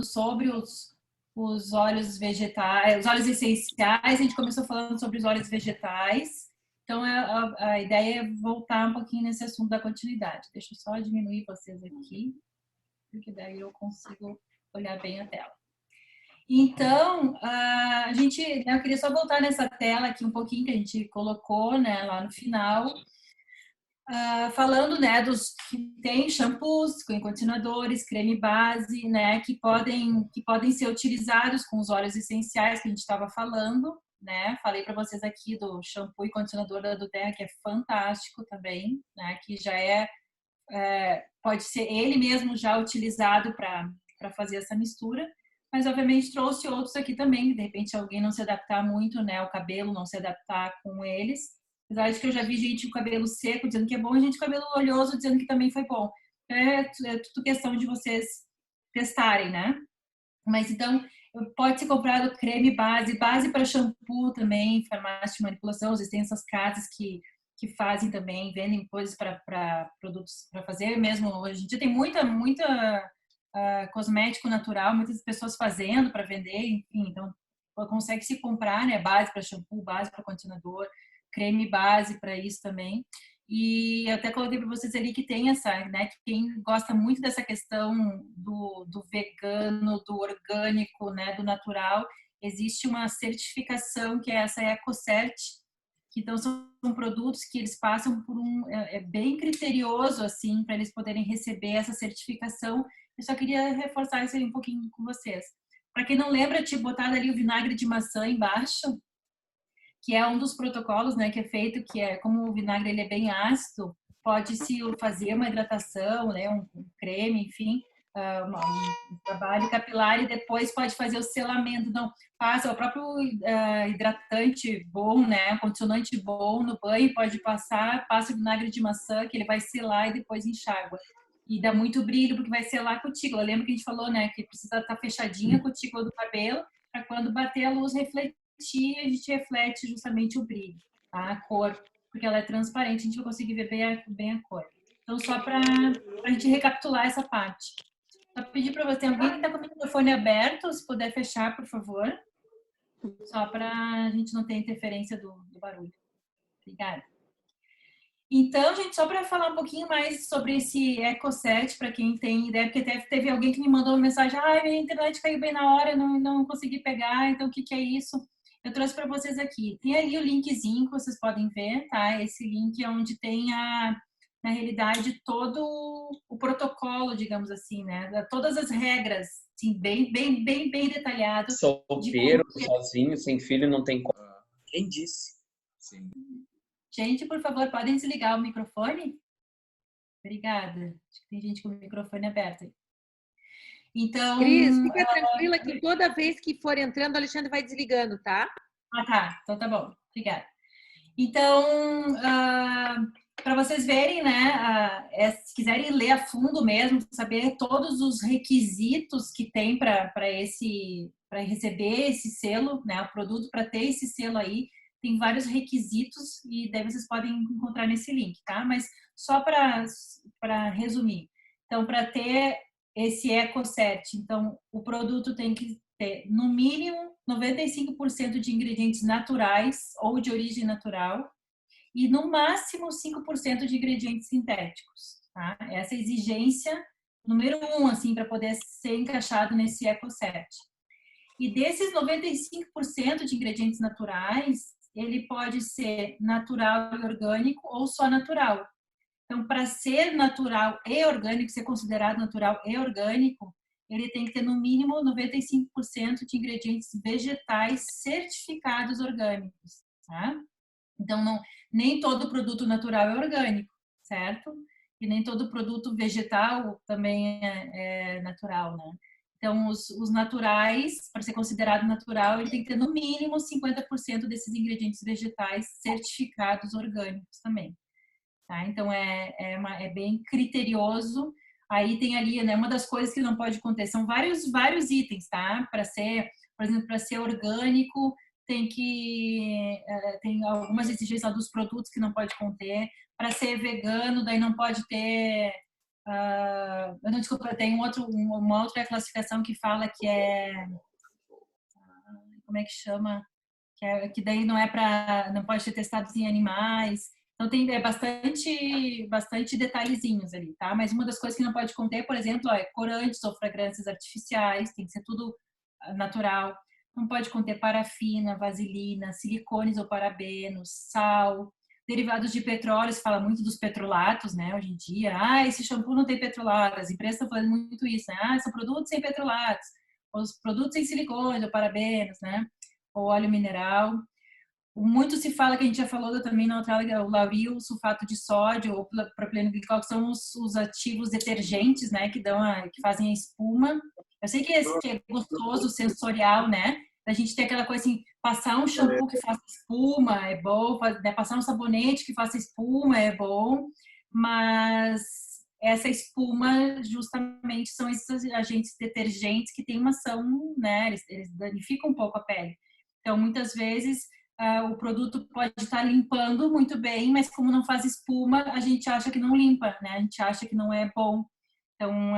sobre os óleos vegetais, os óleos essenciais, a gente começou falando sobre os óleos vegetais. Então, a ideia é voltar um pouquinho nesse assunto da continuidade. Deixa eu só diminuir vocês aqui, porque daí eu consigo olhar bem a tela. Então, a gente, né, eu queria só voltar nessa tela aqui um pouquinho que a gente colocou, né, lá no final, falando, né, dos que tem shampoos, condicionadores, creme base, né, que podem ser utilizados com os óleos essenciais que a gente estava falando, né? Falei para vocês aqui do shampoo e condicionador da Doterra, que é fantástico também, né, que já pode ser ele mesmo já utilizado para fazer essa mistura, mas obviamente trouxe outros aqui também, de repente alguém não se adaptar muito, né, o cabelo não se adaptar com eles. Apesar de que eu já vi gente com cabelo seco dizendo que é bom, e gente com cabelo oleoso dizendo que também foi bom. É tudo questão de vocês testarem, né? Mas então, pode ser comprado creme base para shampoo também, farmácia de manipulação, existem essas casas que fazem também, vendem coisas para produtos para fazer mesmo. Hoje em dia tem muita cosmético natural, muitas pessoas fazendo para vender, enfim, então consegue se comprar, né, base para shampoo, base para condicionador, creme base para isso também. E eu até coloquei para vocês ali que tem essa, né, que quem gosta muito dessa questão do vegano, do orgânico, né, do natural, existe uma certificação que é essa EcoCert, que então são produtos que eles passam por bem criterioso assim para eles poderem receber essa certificação. Eu só queria reforçar isso aí um pouquinho com vocês. Para quem não lembra, eu tinha botado ali o vinagre de maçã embaixo, que é um dos protocolos, né, que é feito, que é como o vinagre ele é bem ácido, pode-se fazer uma hidratação, né, um creme, enfim, um trabalho capilar e depois pode fazer o selamento. Então, passa o próprio hidratante bom, né, condicionante bom no banho, pode passar, passa o vinagre de maçã, que ele vai selar e depois enxágua. E dá muito brilho, porque vai selar a cutícula. Lembra que a gente falou, né, que precisa estar fechadinha a cutícula do cabelo, para quando bater a luz refletir, a gente reflete justamente o brilho, tá? A cor, porque ela é transparente, a gente vai conseguir ver bem a cor. Então, só para a gente recapitular essa parte. Só pedir para você, alguém que está com o microfone aberto, se puder fechar, por favor. Só para a gente não ter interferência do barulho. Obrigada. Então, gente, só para falar um pouquinho mais sobre esse EcoCert, para quem tem ideia, porque até teve alguém que me mandou uma mensagem, minha internet caiu bem na hora, não consegui pegar, então o que é isso? Eu trouxe para vocês aqui. Tem ali o linkzinho que vocês podem ver, tá? Esse link é onde tem na realidade, todo o protocolo, digamos assim, né? Todas as regras, assim, bem detalhado. Solteiro, sozinho, sem filho, não tem como. Quem disse? Sim. Gente, por favor, podem desligar o microfone? Obrigada. Acho que tem gente com o microfone aberto aí. Então... Cris, fica tranquila que toda vez que for entrando, o Alexandre vai desligando, tá? Tá. Então tá bom. Obrigada. Então, para vocês verem, né, se quiserem ler a fundo mesmo, saber todos os requisitos que tem para receber esse selo, né, o produto para ter esse selo aí, tem vários requisitos e daí vocês podem encontrar nesse link, tá? Mas só para resumir. Então, para ter esse EcoCert, então o produto tem que ter no mínimo 95% de ingredientes naturais ou de origem natural e no máximo 5% de ingredientes sintéticos, tá? Essa é a exigência número 1, assim, para poder ser encaixado nesse EcoCert. E desses 95% de ingredientes naturais, ele pode ser natural e orgânico ou só natural. Então, para ser natural e orgânico, ser considerado natural e orgânico, ele tem que ter no mínimo 95% de ingredientes vegetais certificados orgânicos, tá? Então, nem todo produto natural é orgânico, certo? E nem todo produto vegetal também é natural, né? Então, os naturais, para ser considerado natural, ele tem que ter no mínimo 50% desses ingredientes vegetais certificados orgânicos também. Tá? Então, é bem criterioso. Aí tem ali, né, uma das coisas que não pode conter, são vários itens, tá? Para ser, por exemplo, para ser orgânico, tem algumas exigências dos produtos que não pode conter. Para ser vegano, daí não pode ter não, desculpa, tem uma outra classificação que fala que é, como é que chama? Que daí não pode ser testados em animais. Então tem bastante detalhezinhos ali, tá? Mas uma das coisas que não pode conter, por exemplo, é corantes ou fragrâncias artificiais, tem que ser tudo natural. Não pode conter parafina, vaselina, silicones ou parabenos, sal, derivados de petróleo. Se fala muito dos petrolatos, né? Hoje em dia, esse shampoo não tem petrolato. As empresas estão falando muito isso, né? São produtos sem petrolatos, os produtos sem silicones ou parabenos, né? Ou óleo mineral. Muito se fala, que a gente já falou também na outra aula, o lauril, o sulfato de sódio ou propileno glicol, que são os ativos detergentes, né, que fazem a espuma. Eu sei que é gostoso, sensorial, né? A gente tem aquela coisa assim, passar um shampoo que faça espuma é bom, né? Passar um sabonete que faça espuma é bom, mas essa espuma justamente são esses agentes detergentes que têm uma ação, né? Eles danificam um pouco a pele. Então, muitas vezes o produto pode estar limpando muito bem, mas como não faz espuma, a gente acha que não limpa, né? A gente acha que não é bom. Então,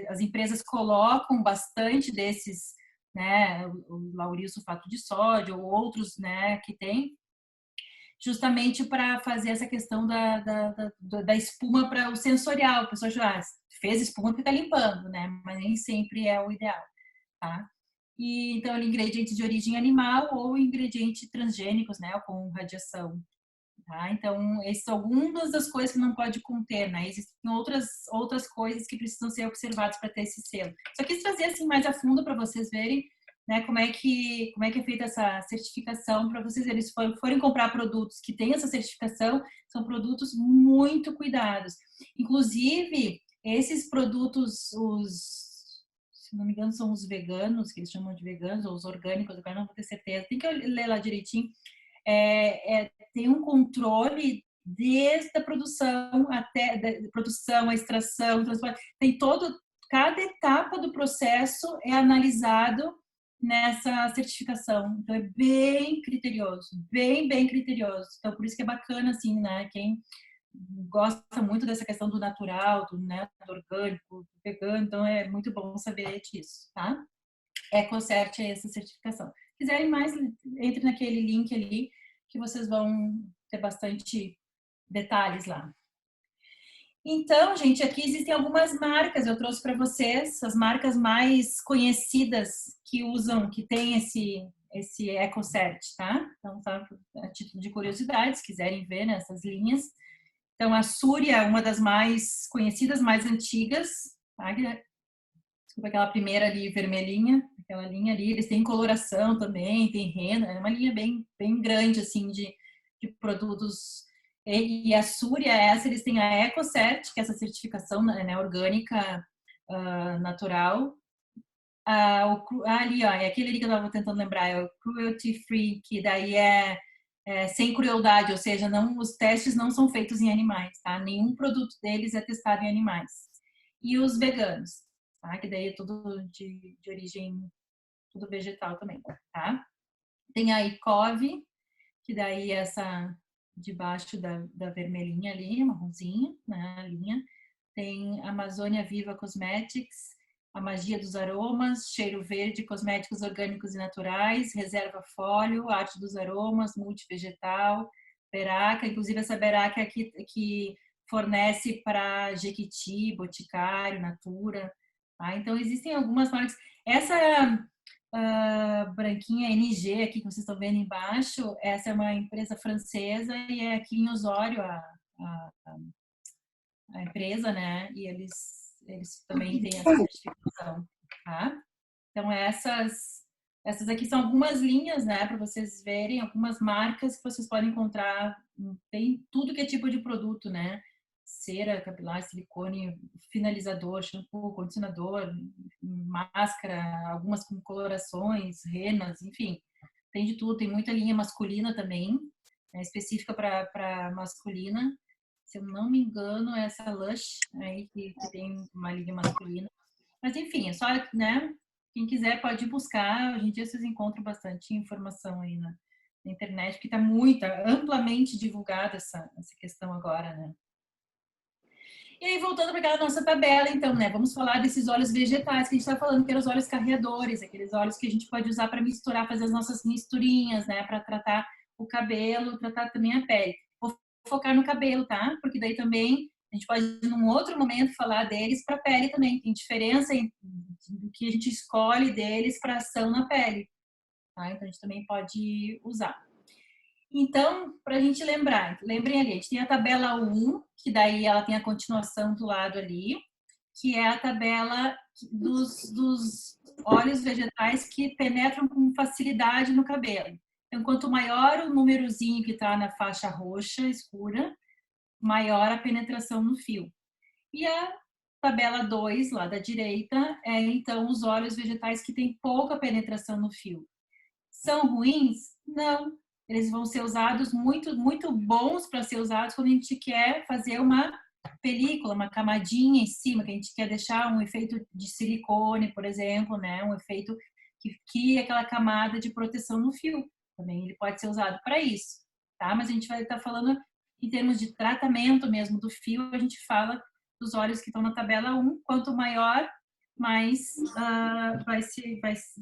as empresas colocam bastante desses, né, o lauril sulfato de sódio ou outros, né, que tem, justamente para fazer essa questão da espuma para o sensorial. A pessoa já fez espuma, fica limpando, né? Mas nem sempre é o ideal, tá? E então, ingredientes de origem animal ou ingredientes transgênicos, né, com radiação. Tá? Então, essas são algumas das coisas que não pode conter, né? Existem outras coisas que precisam ser observadas para ter esse selo. Só quis trazer assim mais a fundo para vocês verem, né, como é que é feita essa certificação, para vocês verem, se forem comprar produtos que têm essa certificação, são produtos muito cuidados. Inclusive, esses produtos, se não me engano, são os veganos, que eles chamam de veganos, ou os orgânicos, agora não vou ter certeza, tem que ler lá direitinho. Tem um controle desde a produção até da produção, a extração, transporte, tem cada etapa do processo é analisado nessa certificação. Então é bem criterioso, bem criterioso. Então por isso que é bacana assim, né? Quem gosta muito dessa questão do natural, né, do orgânico, do vegano, então é muito bom saber disso, tá? EcoCert é essa certificação. Se quiserem mais, entre naquele link ali que vocês vão ter bastante detalhes lá. Então, gente, aqui existem algumas marcas, eu trouxe para vocês as marcas mais conhecidas que tem esse EcoCert, tá? Então, tá a título de curiosidade, se quiserem ver nessas linhas. Então, a Súria, uma das mais conhecidas, mais antigas, tá? Desculpa, aquela primeira ali, vermelhinha, aquela linha ali, eles têm coloração também, tem rena, é uma linha bem grande, assim, de produtos. E a Súria, eles têm a EcoCert, que é essa certificação, né, orgânica, natural. Ali, ó, é aquele ali que eu estava tentando lembrar, é o cruelty free, que daí é sem crueldade, ou seja, os testes não são feitos em animais, tá? Nenhum produto deles é testado em animais. E os veganos, tá? Que daí é tudo de origem, tudo vegetal também, tá? Tem a ICOV, que daí é essa debaixo da vermelhinha ali, marronzinha, né, a linha. Tem Amazônia Viva Cosmetics, a magia dos aromas, cheiro verde, cosméticos orgânicos e naturais, reserva fólio, arte dos aromas, multivegetal, Beraca, inclusive essa Beraca aqui que fornece para Jequiti, Boticário, Natura, tá? Então existem algumas marcas. Essa branquinha NG aqui que vocês estão vendo embaixo, essa é uma empresa francesa e é aqui em Osório a empresa, né? E eles também têm essa certificação, tá? Então essas aqui são algumas linhas, né, para vocês verem, algumas marcas que vocês podem encontrar, tem tudo que é tipo de produto, né? Cera capilar, silicone, finalizador, shampoo, condicionador, máscara, algumas com colorações, renas, enfim, tem de tudo. Tem muita linha masculina também, né, específica para masculina. Se eu não me engano, é essa Lush aí que tem uma linha masculina. Mas enfim, é só, né? Quem quiser pode buscar. Hoje em dia vocês encontram bastante informação aí na internet, porque está amplamente divulgada essa questão agora, né? E aí, voltando para aquela nossa tabela, então, né? Vamos falar desses óleos vegetais que a gente está falando, que eram os óleos carreadores, aqueles óleos que a gente pode usar para misturar, fazer as nossas misturinhas, né? Para tratar o cabelo, tratar também a pele. Vou focar no cabelo, tá? Porque daí também a gente pode, num outro momento, falar deles para a pele também. Tem diferença do que a gente escolhe deles para ação na pele, tá? Então, a gente também pode usar. Então, para a gente lembrar, lembrem ali, a gente tem a tabela 1, que daí ela tem a continuação do lado ali, que é a tabela dos óleos vegetais que penetram com facilidade no cabelo. Então, quanto maior o númerozinho que está na faixa roxa escura, maior a penetração no fio. E a tabela 2, lá da direita, é então os óleos vegetais que têm pouca penetração no fio. São ruins? Não. Eles vão ser usados muito bons para ser usados quando a gente quer fazer uma película, uma camadinha em cima, que a gente quer deixar um efeito de silicone, por exemplo, né? Um efeito que cria aquela camada de proteção no fio. Também ele pode ser usado para isso, tá? Mas a gente vai estar falando em termos de tratamento mesmo do fio, a gente fala dos óleos que estão na tabela 1, quanto maior, mais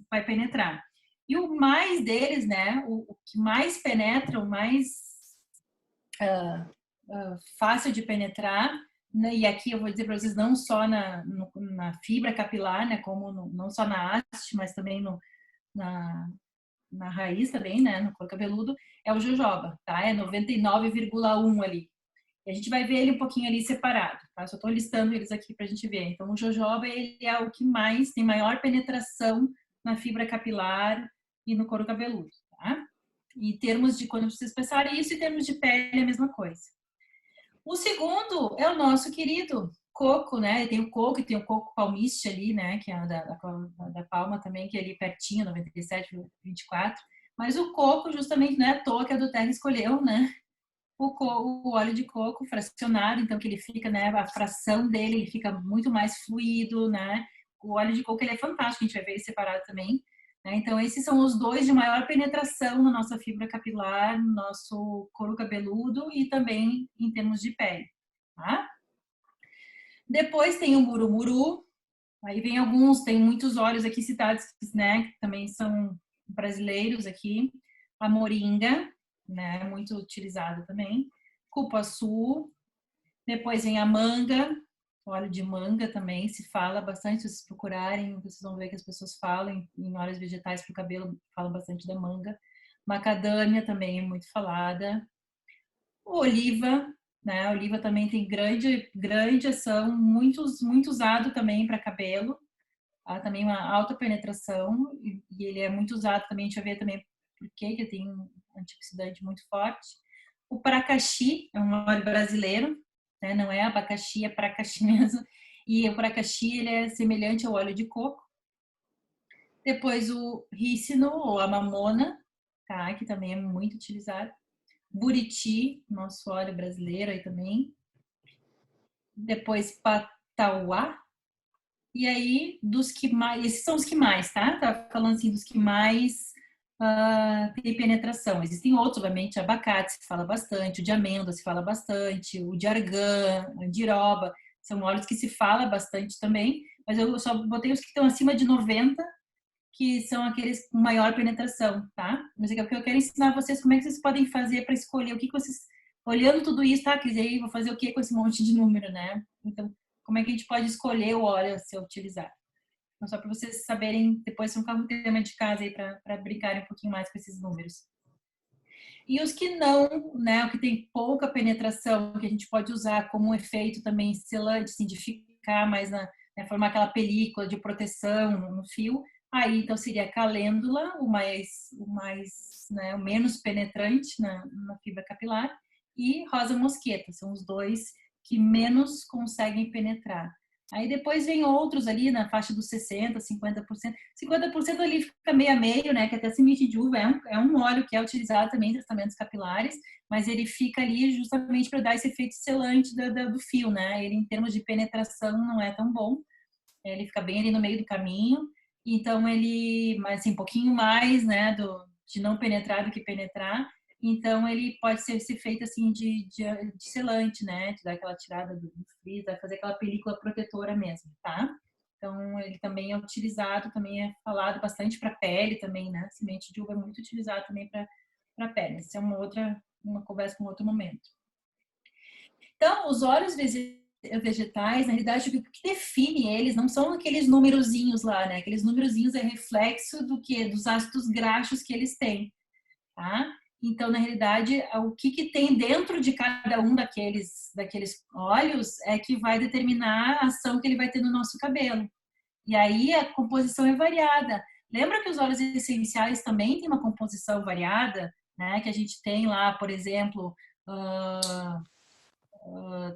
vai penetrar. E o mais deles, né, o que mais penetra, o mais fácil de penetrar, né, e aqui eu vou dizer para vocês, não só na fibra capilar, né, como não só na haste, mas também na raiz também, né, no couro cabeludo, é o jojoba, tá? É 99,1 ali. E a gente vai ver ele um pouquinho ali separado, tá? Só estou listando eles aqui para a gente ver. Então, o jojoba, ele é o que mais tem maior penetração na fibra capilar e no couro cabeludo, tá? Em termos de, quando vocês pensarem isso, em termos de pele, é a mesma coisa. O segundo é o nosso querido coco, né? Tem o coco e tem o coco palmiste ali, né? Que é da palma também, que é ali pertinho, 97,24. Mas o coco, justamente, não é à toa que a do Terra escolheu, né? O óleo de coco fracionado, então que ele fica, né, a fração dele ele fica muito mais fluido, né? O óleo de coco ele é fantástico, a gente vai ver ele separado também, né? Então esses são os dois de maior penetração na nossa fibra capilar, no nosso couro cabeludo e também em termos de pele, tá? Depois tem o murumuru, aí vem alguns, tem muitos óleos aqui citados, né, que também são brasileiros aqui, a moringa, né, muito utilizado também, cupuaçu, depois vem a manga, óleo de manga também, se fala bastante, se vocês procurarem, vocês vão ver que as pessoas falam em óleos vegetais para o cabelo, falam bastante da manga, macadâmia também é muito falada, oliva, né, a oliva também tem grande ação, muito usado também para cabelo, há também uma alta penetração e ele é muito usado também, a gente vai ver também porque ele tem um antioxidante muito forte. O pracaxi é um óleo brasileiro, né? Não é abacaxi, é pracaxi mesmo. E o pracaxi ele é semelhante ao óleo de coco. Depois o rícino ou a mamona, tá? Que também é muito utilizado. Buriti, nosso óleo brasileiro aí também. Depois patauá. E aí, dos que mais, esses são os que mais, tá? Tá falando assim dos que mais tem penetração. Existem outros, obviamente, abacate se fala bastante, o de amêndoa se fala bastante, o de argan, o de iroba, são óleos que se fala bastante também, mas eu só botei os que estão acima de 90, que são aqueles com maior penetração, tá? Mas é porque eu quero ensinar vocês como é que vocês podem fazer para escolher o que vocês, olhando tudo isso, tá? Quer dizer, vou fazer o que com esse monte de número, né? Então, como é que a gente pode escolher o óleo a ser utilizado? Então, só para vocês saberem, depois vão ficar um tema de casa aí para brincarem um pouquinho mais com esses números. E os que não, né, o que tem pouca penetração, que a gente pode usar como um efeito também selante, assim, de ficar mais né, formar aquela película de proteção no fio, aí então seria a calêndula, né, o menos penetrante na fibra capilar, e rosa mosqueta, são os dois que menos conseguem penetrar. Aí depois vem outros ali na faixa dos 60%, 50%. 50% ali fica meio a meio, né? Que até semente de uva é um óleo que é utilizado também em tratamentos capilares, mas ele fica ali justamente para dar esse efeito selante do fio, né? Ele, em termos de penetração, não é tão bom. Ele fica bem ali no meio do caminho. Então, ele, mas assim, um pouquinho mais, né? De não penetrar do que penetrar. Então, ele pode ser feito assim de selante, né? De dar aquela tirada do frizz, fazer aquela película protetora mesmo, tá? Então, ele também é utilizado, também é falado bastante para pele também, né? Semente de uva é muito utilizado também para pele. Essa é uma conversa com outro momento. Então, os óleos vegetais, na realidade, o que define eles não são aqueles numerozinhos lá, né? Aqueles numerozinhos é reflexo do que? Dos ácidos graxos que eles têm, tá? Então, na realidade, o que tem dentro de cada um daqueles óleos é que vai determinar a ação que ele vai ter no nosso cabelo. E aí a composição é variada. Lembra que os óleos essenciais também têm uma composição variada, né? Que a gente tem lá, por exemplo,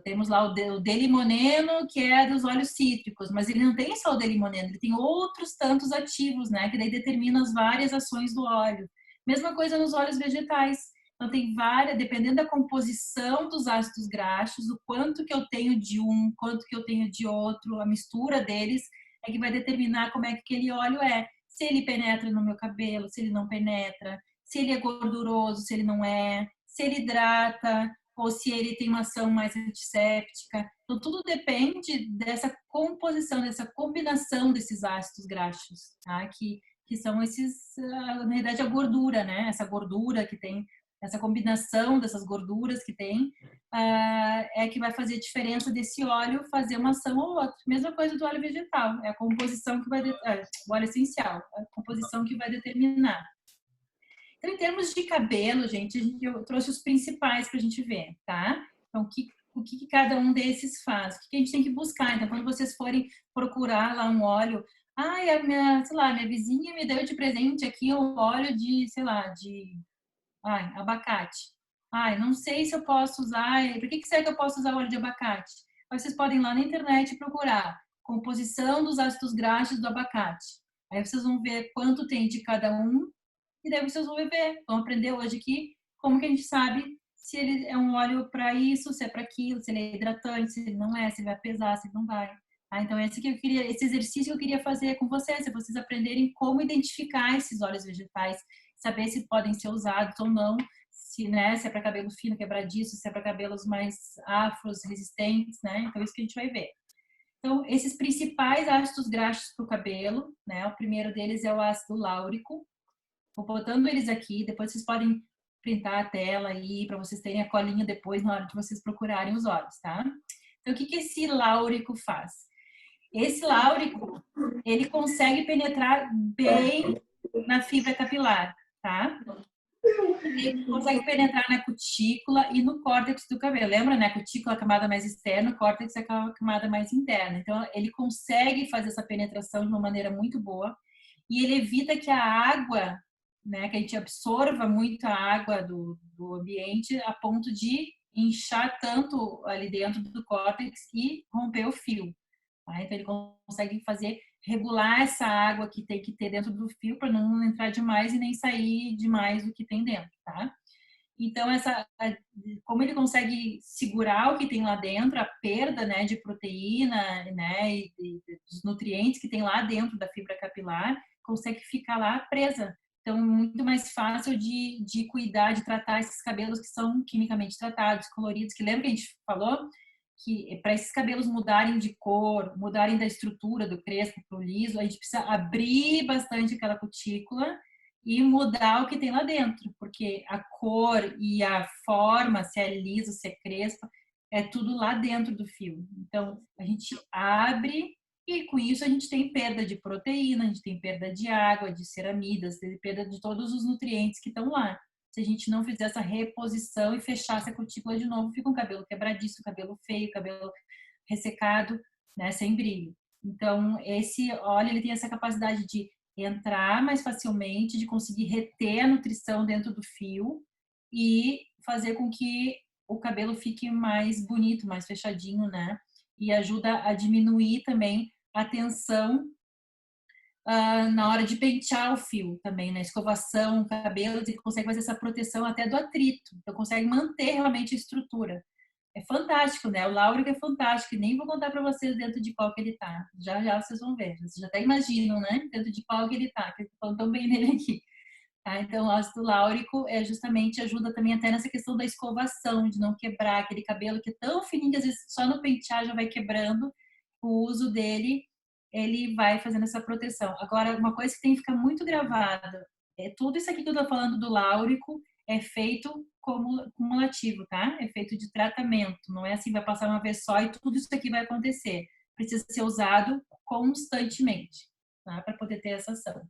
temos lá o D-limoneno, que é dos óleos cítricos, mas ele não tem só o D-limoneno, ele tem outros tantos ativos, né? Que daí determina as várias ações do óleo. Mesma coisa nos óleos vegetais. Então tem várias, dependendo da composição dos ácidos graxos, o quanto que eu tenho de um, quanto que eu tenho de outro, a mistura deles é que vai determinar como é que aquele óleo é. Se ele penetra no meu cabelo, se ele não penetra, se ele é gorduroso, se ele não é, se ele hidrata, ou se ele tem uma ação mais antisséptica. Então, tudo depende dessa composição, dessa combinação desses ácidos graxos, tá? Que são esses, na verdade, a gordura, né? Essa gordura que tem, essa combinação dessas gorduras que tem, é que vai fazer a diferença desse óleo fazer uma ação ou outra. Mesma coisa do óleo vegetal, é a composição que vai, o óleo essencial, a composição que vai determinar. Então, em termos de cabelo, gente, eu trouxe os principais para a gente ver, tá? Então, o que cada um desses faz? O que a gente tem que buscar? Então, quando vocês forem procurar lá um óleo, ai, sei lá, minha vizinha me deu de presente aqui um óleo de, sei lá, abacate. Ai, não sei se eu posso usar, por que será que eu posso usar óleo de abacate? Aí vocês podem ir lá na internet procurar composição dos ácidos graxos do abacate. Aí vocês vão ver quanto tem de cada um e daí vocês vão ver, vão aprender hoje aqui como que a gente sabe se ele é um óleo para isso, se é para aquilo, se ele é hidratante, se ele não é, se ele vai pesar, se ele não vai. Então esse exercício que eu queria fazer com vocês, é vocês aprenderem como identificar esses óleos vegetais, saber se podem ser usados ou não, se é para cabelo fino, quebradiço, se é para cabelos mais afros, resistentes, né? Então isso que a gente vai ver. Então, esses principais ácidos graxos para o cabelo, né? O primeiro deles é o ácido láurico. Vou botando eles aqui, depois vocês podem printar a tela aí para vocês terem a colinha depois na hora de vocês procurarem os óleos, tá? Então, o que esse láurico faz? Esse láurico, ele consegue penetrar bem na fibra capilar, tá? Ele consegue penetrar na cutícula e no córtex do cabelo. Lembra, né? A cutícula é a camada mais externa, o córtex é a camada mais interna. Então, ele consegue fazer essa penetração de uma maneira muito boa e ele evita que a água, né, que a gente absorva muito a água do ambiente a ponto de inchar tanto ali dentro do córtex e romper o fio. Tá? Então, ele consegue regular essa água que tem que ter dentro do fio para não entrar demais e nem sair demais do que tem dentro, tá? Então, como ele consegue segurar o que tem lá dentro, a perda, né, de proteína, né, e dos nutrientes que tem lá dentro da fibra capilar, consegue ficar lá presa. Então, muito mais fácil de cuidar, de tratar esses cabelos que são quimicamente tratados, coloridos, que lembra que a gente falou? Que para esses cabelos mudarem de cor, mudarem da estrutura do crespo para o liso, a gente precisa abrir bastante aquela cutícula e mudar o que tem lá dentro, porque a cor e a forma, se é liso, se é crespa, é tudo lá dentro do fio. Então, a gente abre e com isso a gente tem perda de proteína, a gente tem perda de água, de ceramidas, tem perda de todos os nutrientes que estão lá. Se a gente não fizer essa reposição e fechar essa cutícula de novo, fica um cabelo quebradiço, cabelo feio, cabelo ressecado, né, sem brilho. Então, esse óleo ele tem essa capacidade de entrar mais facilmente, de conseguir reter a nutrição dentro do fio e fazer com que o cabelo fique mais bonito, mais fechadinho, né? E ajuda a diminuir também a tensão na hora de pentear o fio também, na escovação, o cabelo, ele consegue fazer essa proteção até do atrito, então consegue manter realmente a estrutura. É fantástico, né? O láurico é fantástico, e nem vou contar para vocês dentro de qual que ele tá. Já já vocês vão ver, vocês já até imaginam, né? Dentro de qual que ele tá, que eu tô falando tão bem nele aqui. Tá? Então, o ácido láurico justamente ajuda também até nessa questão da escovação, de não quebrar aquele cabelo que é tão fininho que às vezes só no pentear já vai quebrando. O uso dele, ele vai fazendo essa proteção. Agora, uma coisa que tem que ficar muito gravada, tudo isso aqui que eu tô falando do láurico é feito cumulativo, tá? É feito de tratamento, não é assim, vai passar uma vez só e tudo isso aqui vai acontecer. Precisa ser usado constantemente, tá? Para poder ter essa ação.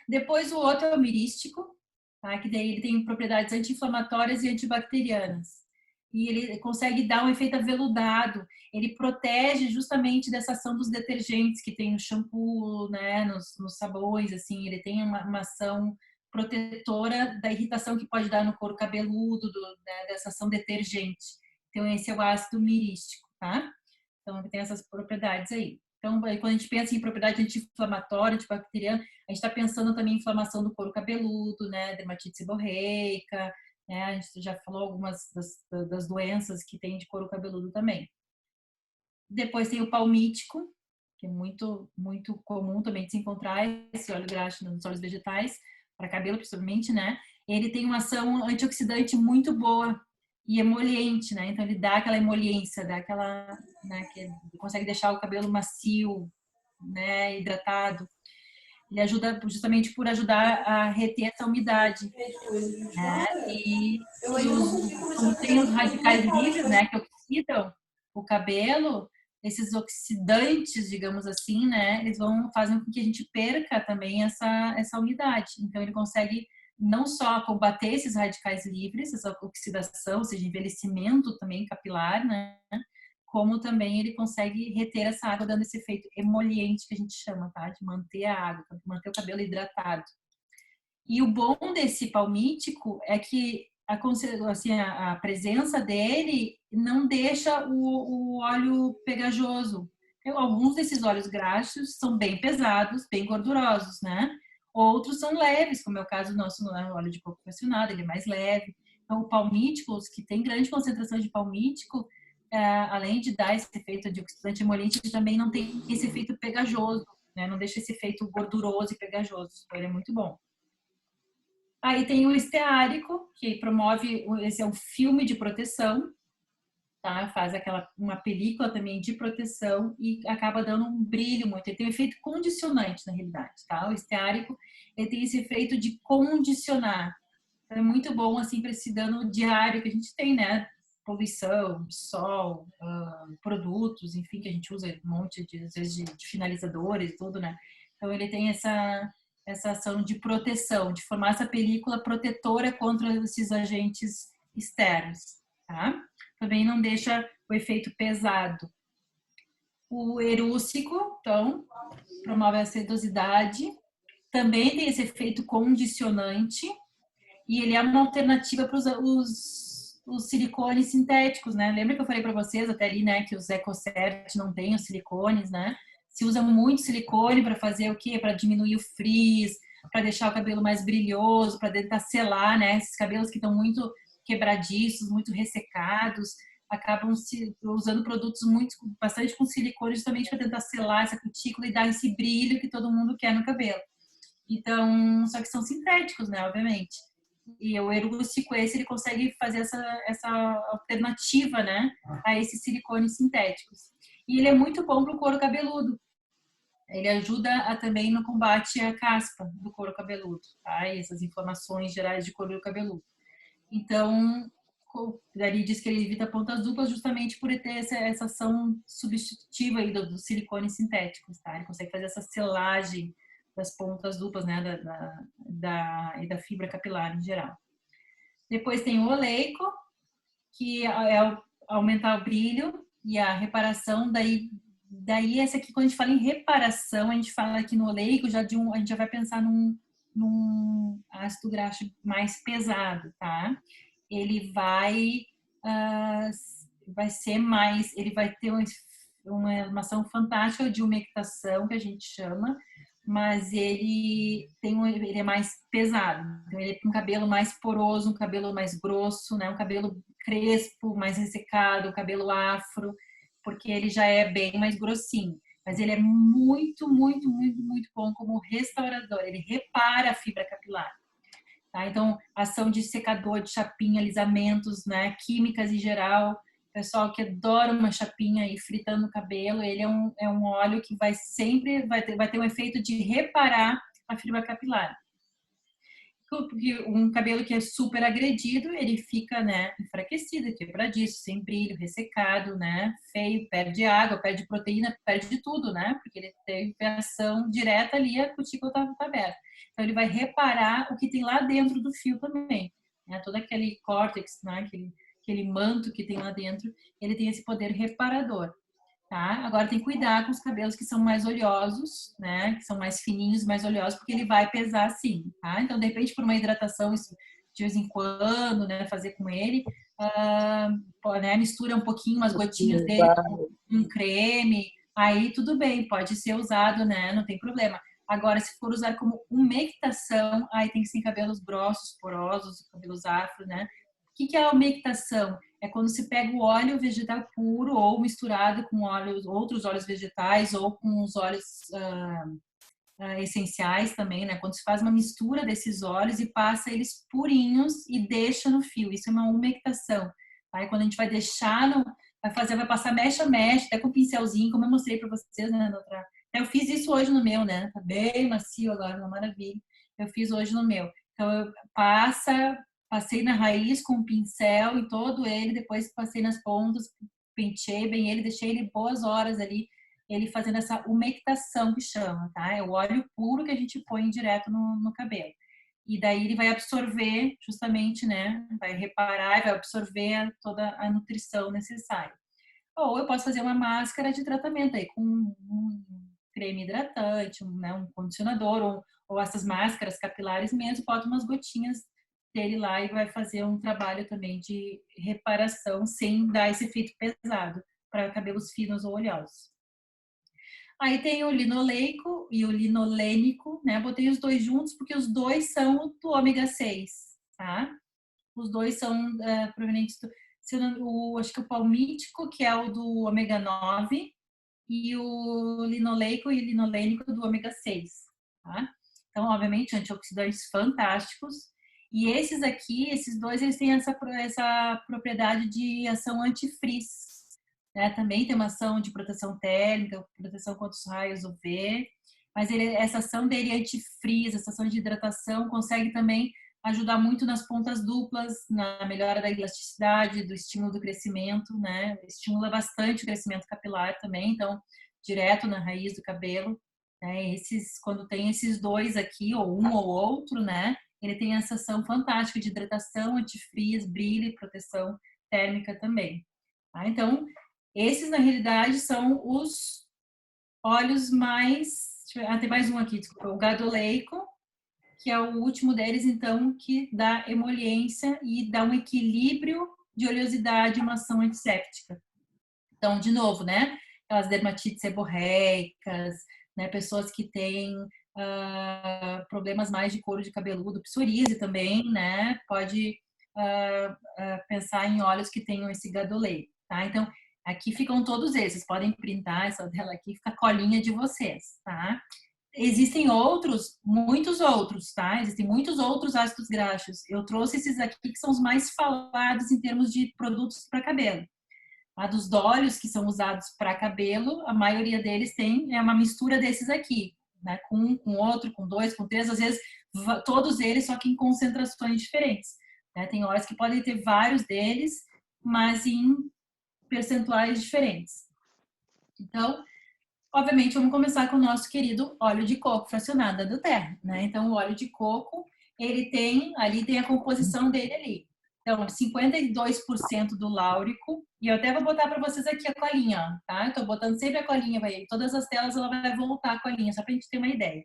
Depois o outro é o mirístico, tá? Que daí ele tem propriedades anti-inflamatórias e antibacterianas. E ele consegue dar um efeito aveludado. Ele protege justamente dessa ação dos detergentes que tem no shampoo, né? Nos sabões, assim. Ele tem uma ação protetora da irritação que pode dar no couro cabeludo, né? Dessa ação detergente. Então esse é o ácido mirístico, tá? Então ele tem essas propriedades aí. Então, quando a gente pensa em propriedade anti-inflamatória, antibacteriana, a gente está pensando também em inflamação do couro cabeludo, né? Dermatite seborreica, né? A gente já falou algumas das doenças que tem de couro cabeludo também. Depois tem o palmítico, que é muito, muito comum também de se encontrar esse óleo graxo nos óleos vegetais, para cabelo principalmente, né? Ele tem uma ação antioxidante muito boa e emoliente, né? Então ele dá aquela emoliência, dá aquela, né, que consegue deixar o cabelo macio, né, hidratado. Ele ajuda justamente por ajudar a reter essa umidade, né? Como tem os radicais livres, né, que oxidam o cabelo, esses oxidantes, digamos assim, né, eles fazem com que a gente perca também essa umidade. Então ele consegue não só combater esses radicais livres, essa oxidação, ou seja, envelhecimento também capilar, né? Como também ele consegue reter essa água, dando esse efeito emoliente que a gente chama, tá? De manter a água, manter o cabelo hidratado. E o bom desse palmítico é que a presença dele não deixa o óleo pegajoso. Alguns desses óleos graxos são bem pesados, bem gordurosos, né? Outros são leves, como é o caso do nosso óleo de coco fracionado, ele é mais leve. Então, o palmítico, os que tem grande concentração de palmítico, além de dar esse efeito antioxidante emoliente, ele também não tem esse efeito pegajoso, né? Não deixa esse efeito gorduroso e pegajoso. Então, ele é muito bom. Aí tem o esteárico, que promove, esse é um filme de proteção, tá? Faz uma película também de proteção e acaba dando um brilho muito. Ele tem um efeito condicionante, na realidade, tá? O esteárico, ele tem esse efeito de condicionar. Então, é muito bom, assim, para esse dano diário que a gente tem, né? Poluição, sol, produtos, enfim, que a gente usa um monte de, às vezes, de finalizadores e tudo, né? Então, ele tem essa ação de proteção, de formar essa película protetora contra esses agentes externos, tá? Também não deixa o efeito pesado. O erússico, então, promove a sedosidade, também tem esse efeito condicionante e ele é uma alternativa para os silicones sintéticos, né? Lembra que eu falei para vocês até ali, né, que os EcoCert não têm os silicones, né? Se usa muito silicone para fazer o quê? Para diminuir o frizz, para deixar o cabelo mais brilhoso, para tentar selar, né? Esses cabelos que estão muito quebradiços, muito ressecados, acabam usando produtos bastante com silicone justamente para tentar selar essa cutícula e dar esse brilho que todo mundo quer no cabelo. Então, só que são sintéticos, né? Obviamente. E o erússico, ele consegue fazer essa alternativa, né? A esses silicones sintéticos. E ele é muito bom para o couro cabeludo. Ele ajuda também no combate à caspa do couro cabeludo, tá? E essas inflamações gerais de couro cabeludo. Então, Dari diz que ele evita pontas duplas justamente por ter essa ação substitutiva aí dos silicones sintéticos, tá? Ele consegue fazer essa selagem das pontas duplas, né? E da fibra capilar em geral. Depois tem o oleico, que é aumentar o brilho e a reparação. Daí essa aqui, quando a gente fala em reparação, a gente fala aqui no oleico, a gente já vai pensar num ácido graxo mais pesado, tá? Ele vai ser mais, ele vai ter uma ação fantástica de umectação, que a gente chama, mas ele é mais pesado. Então, ele tem um cabelo mais poroso, um cabelo mais grosso, né? Um cabelo crespo, mais ressecado, um cabelo afro, porque ele já é bem mais grossinho. Mas ele é muito, muito, muito, muito bom como restaurador. Ele repara a fibra capilar. tá? Então, ação de secador, de chapinha, alisamentos, né? Químicas em geral. Pessoal que adora uma chapinha e fritando o cabelo, ele é um óleo que vai sempre, vai ter um efeito de reparar a fibra capilar. Porque um cabelo que é super agredido, ele fica, né, enfraquecido, quebradiço, sem brilho, ressecado, né, feio, perde água, perde proteína, perde tudo, né, porque ele teve ação direta ali, a cutícula tá aberta. Então, ele vai reparar o que tem lá dentro do fio também, né, todo aquele córtex, né, aquele manto que tem lá dentro, ele tem esse poder reparador. Tá? Agora tem que cuidar com os cabelos que são mais oleosos, né? Que são mais fininhos, mais oleosos, porque ele vai pesar sim, tá? Então, de repente, por uma hidratação de vez em quando, né? Fazer com ele, né? Mistura um pouquinho, umas gotinhas dele com um creme, aí tudo bem, pode ser usado, né? Não tem problema. Agora, se for usar como umectação, aí tem que ser em cabelos grossos, porosos, cabelos afro, né? O que é a umectação? É quando se pega o óleo vegetal puro ou misturado com outros óleos vegetais ou com os óleos essenciais também, né? Quando se faz uma mistura desses óleos e passa eles purinhos e deixa no fio. Isso é uma umectação. Aí quando a gente vai deixar, vai passar mecha a mecha, até com um pincelzinho, como eu mostrei para vocês, né? Eu fiz isso hoje no meu, né? Tá bem macio agora, uma maravilha. Eu fiz hoje no meu. Então, passei na raiz com um pincel em todo ele, depois passei nas pontas, penteei bem ele, deixei ele boas horas ali, ele fazendo essa umectação que chama, tá? É o óleo puro que a gente põe direto no cabelo. E daí ele vai absorver justamente, né? Vai reparar e vai absorver toda a nutrição necessária. Ou eu posso fazer uma máscara de tratamento aí com um creme hidratante, um condicionador, ou essas máscaras capilares mesmo, bota umas gotinhas dele lá e vai fazer um trabalho também de reparação sem dar esse efeito pesado para cabelos finos ou oleosos. Aí tem o linoleico e o linolênico, né? Botei os dois juntos porque os dois são do ômega 6, tá? Os dois são provenientes acho que o palmítico, que é o do ômega 9, e o linoleico e o linolênico do ômega 6, tá? Então, obviamente, antioxidantes fantásticos. E esses dois, eles têm essa propriedade de ação antifrizz, né? Também tem uma ação de proteção térmica, proteção contra os raios UV, mas essa ação dele antifrizz, essa ação de hidratação, consegue também ajudar muito nas pontas duplas, na melhora da elasticidade, do estímulo do crescimento, né? Estimula bastante o crescimento capilar também, então, direto na raiz do cabelo, né? Quando tem esses dois aqui, ou um ou outro, né? Ele tem essa ação fantástica de hidratação, antifrizz, brilho e proteção térmica também. Tá? Então, esses, na realidade, são os óleos mais... tem mais um aqui, desculpa, o gadoleico, que é o último deles, então, que dá emoliência e dá um equilíbrio de oleosidade e uma ação antisséptica. Então, de novo, né? Aquelas dermatites seborreicas, né? Pessoas que têm problemas mais de couro de cabeludo, psoríase também, né? Pode pensar em óleos que tenham esse gadoleico, tá? Então, aqui ficam todos esses. Podem printar essa dela aqui, fica a colinha de vocês, tá? Existem muitos outros, tá? Existem muitos outros ácidos graxos. Eu trouxe esses aqui que são os mais falados em termos de produtos para cabelo. Tá? Dos óleos que são usados para cabelo, a maioria deles é uma mistura desses aqui, né? Com um, com outro, com dois, com três, às vezes todos eles, só que em concentrações diferentes. Né? Tem óleos que podem ter vários deles, mas em percentuais diferentes. Então, obviamente, vamos começar com o nosso querido óleo de coco fracionado da Terra, né? Então, o óleo de coco, ele tem a composição dele ali. Então, 52% do láurico, e eu até vou botar para vocês aqui a colinha, ó, tá? Eu tô botando sempre a colinha, todas as telas ela vai voltar a colinha, só pra gente ter uma ideia.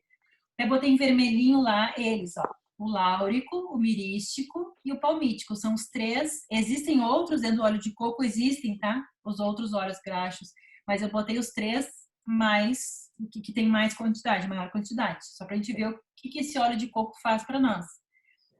Eu botei em vermelhinho lá eles, ó. O láurico, o mirístico e o palmítico, são os três. Existem outros dentro do óleo de coco, existem, tá? Os outros óleos graxos, mas eu botei os três mais que tem mais quantidade, maior quantidade, só para a gente ver o que esse óleo de coco faz para nós.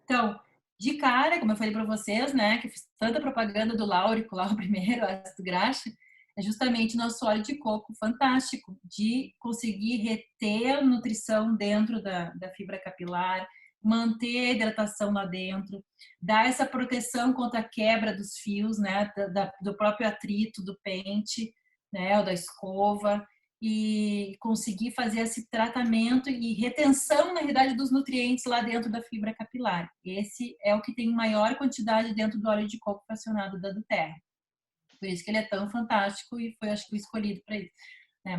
Então, de cara, como eu falei para vocês, né, que eu fiz tanta propaganda do láurico lá, o primeiro ácido graxo, é justamente nosso óleo de coco fantástico, de conseguir reter a nutrição dentro da fibra capilar, manter a hidratação lá dentro, dar essa proteção contra a quebra dos fios, né, do próprio atrito do pente, né, ou da escova, e conseguir fazer esse tratamento e retenção, na realidade, dos nutrientes lá dentro da fibra capilar. Esse é o que tem maior quantidade dentro do óleo de coco fracionado da Doterra. Por isso que ele é tão fantástico e foi, acho que, o escolhido para isso.